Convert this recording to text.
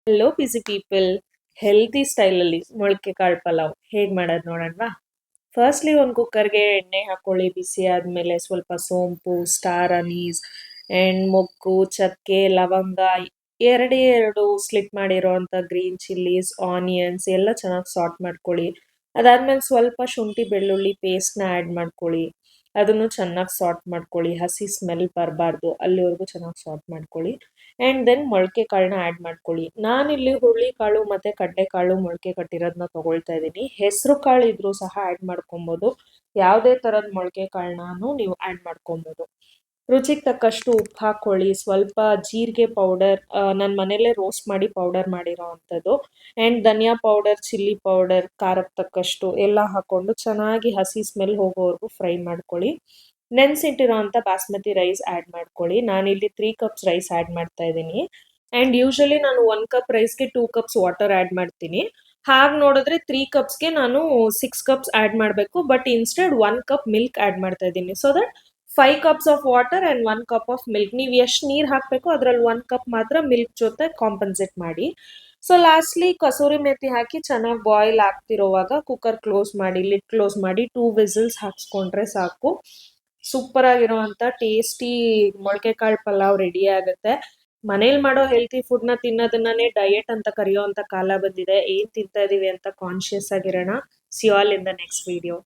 Hello ಬಿಸಿ people, healthy ಸ್ಟೈಲಲ್ಲಿ ಮೊಳಕೆ ಕಾಳು ಪಲಾವ್ ಹೇಗೆ ಮಾಡೋದು ನೋಡೋಣವಾ. ಫಸ್ಟ್ಲಿ ಒಂದು ಕುಕ್ಕರ್ಗೆ ಎಣ್ಣೆ ಹಾಕೊಳ್ಳಿ. ಬಿಸಿ ಆದಮೇಲೆ ಸ್ವಲ್ಪ ಸೋಂಪು, ಸ್ಟಾರ್ ಅನೀಸ್ ಆ್ಯಂಡ್ ಮೊಗ್ಗು, ಚಕ್ಕೆ, ಲವಂಗ, ಎರಡೇ ಎರಡು ಸ್ಲಿಟ್ ಮಾಡಿರೋವಂಥ ಗ್ರೀನ್ ಚಿಲ್ಲೀಸ್, ಆನಿಯನ್ಸ್ ಎಲ್ಲ ಚೆನ್ನಾಗಿ ಸಾಟ್ ಮಾಡ್ಕೊಳ್ಳಿ. ಅದಾದಮೇಲೆ ಸ್ವಲ್ಪ ಶುಂಠಿ ಬೆಳ್ಳುಳ್ಳಿ ಪೇಸ್ಟ್ನ ಆ್ಯಡ್ ಮಾಡ್ಕೊಳ್ಳಿ. ಅದನ್ನು ಚೆನ್ನಾಗಿ ಸಾಟ್ ಮಾಡ್ಕೊಳ್ಳಿ. ಹಸಿ ಸ್ಮೆಲ್ ಬರಬಾರ್ದು, ಅಲ್ಲಿವರೆಗೂ ಚೆನ್ನಾಗಿ ಸಾಟ್ ಮಾಡ್ಕೊಳ್ಳಿ. ಆ್ಯಂಡ್ ದೆನ್ ಮೊಳಕೆ ಕಾಳನ್ನ ಆ್ಯಡ್ ಮಾಡ್ಕೊಳ್ಳಿ. ನಾನಿಲ್ಲಿ ಹುರುಳಿಕಾಳು ಮತ್ತು ಕಡಲೆಕಾಳು ಮೊಳಕೆ ಕಟ್ಟಿರೋದನ್ನ ತೊಗೊಳ್ತಾ ಇದ್ದೀನಿ. ಹೆಸರು ಕಾಳು ಇದ್ರೂ ಸಹ ಆ್ಯಡ್ ಮಾಡ್ಕೊಬೋದು. ಯಾವುದೇ ಥರದ ಮೊಳಕೆ ಕಾಳನ್ನೂ ನೀವು ಆ್ಯಡ್ ಮಾಡ್ಕೊಬೋದು. ರುಚಿಗೆ ತಕ್ಕಷ್ಟು ಉಪ್ಪು ಹಾಕ್ಕೊಳ್ಳಿ. ಸ್ವಲ್ಪ ಜೀರಿಗೆ ಪೌಡರ್, ನನ್ನ ಮನೆಯಲ್ಲೇ ರೋಸ್ಟ್ ಮಾಡಿ ಪೌಡರ್ ಮಾಡಿರೋ ಅಂಥದ್ದು. And dhaniya powder, chilli powder, ಖಾರಕ್ಕೆ ತಕ್ಕಷ್ಟು ಎಲ್ಲ ಹಾಕ್ಕೊಂಡು ಚೆನ್ನಾಗಿ ಹಸಿ ಸ್ಮೆಲ್ ಹೋಗೋವರೆಗೂ ಫ್ರೈ ಮಾಡ್ಕೊಳ್ಳಿ. ನೆನೆಸಿಟ್ಟಿರೋ ಅಂಥ ಬಾಸ್ಮತಿ ರೈಸ್ ಆ್ಯಡ್ ಮಾಡ್ಕೊಳ್ಳಿ. ನಾನಿಲ್ಲಿ 3 ಕಪ್ಸ್ ರೈಸ್ ಆ್ಯಡ್ ಮಾಡ್ತಾ ಇದ್ದೀನಿ. ಆ್ಯಂಡ್ ಯೂಶಲಿ ನಾನು 1 ಕಪ್ ರೈಸ್ಗೆ 2 ಕಪ್ಸ್ ವಾಟರ್ ಆ್ಯಡ್ ಮಾಡ್ತೀನಿ. ಹಾಗೆ ನೋಡಿದ್ರೆ 3 ಕಪ್ಸ್ಗೆ ನಾನು 6 ಕಪ್ಸ್ ಆ್ಯಡ್ ಮಾಡಬೇಕು. But instead 1 cup milk add ಮಾಡ್ತಾ ಇದ್ದೀನಿ. So that 5 cups of water and 1 cup of milk. ನೀವು ಎಷ್ಟು ನೀರು ಹಾಕಬೇಕು ಅದರಲ್ಲಿ 1 ಕಪ್ ಮಾತ್ರ ಮಿಲ್ಕ್ ಜೊತೆ ಕಾಂಪನ್ಸೇಟ್ ಮಾಡಿ. ಸೊ ಲಾಸ್ಟ್ಲಿ ಕಸೂರಿ ಮೇಥಿ ಹಾಕಿ ಚೆನ್ನಾಗಿ ಬಾಯ್ಲ್ ಆಗ್ತಿರೋವಾಗ ಕುಕ್ಕರ್ ಕ್ಲೋಸ್ ಮಾಡಿ, ಲಿಡ್ ಕ್ಲೋಸ್ ಮಾಡಿ 2 ವಿಸಿಲ್ಸ್ ಹಾಕ್ಸ್ಕೊಂಡ್ರೆ ಸಾಕು. ಸೂಪರ್ ಆಗಿರುವಂಥ ಟೇಸ್ಟಿ ಮೊಳಕೆ ಕಾಳು ಪಲಾವ್ ರೆಡಿ ಆಗುತ್ತೆ. ಮನೇಲಿ ಮಾಡೋ ಹೆಲ್ತಿ ಫುಡ್ನ ತಿನ್ನೋದನ್ನೇ ಡಯಟ್ ಅಂತ ಕರೆಯೋ ಅಂತ ಕಾಲ ಬಂದಿದೆ. ಏನು ತಿಂತಾ ಇದೀವಿ ಅಂತ ಕಾನ್ಶಿಯಸ್ ಆಗಿರೋಣ. See all in the next video.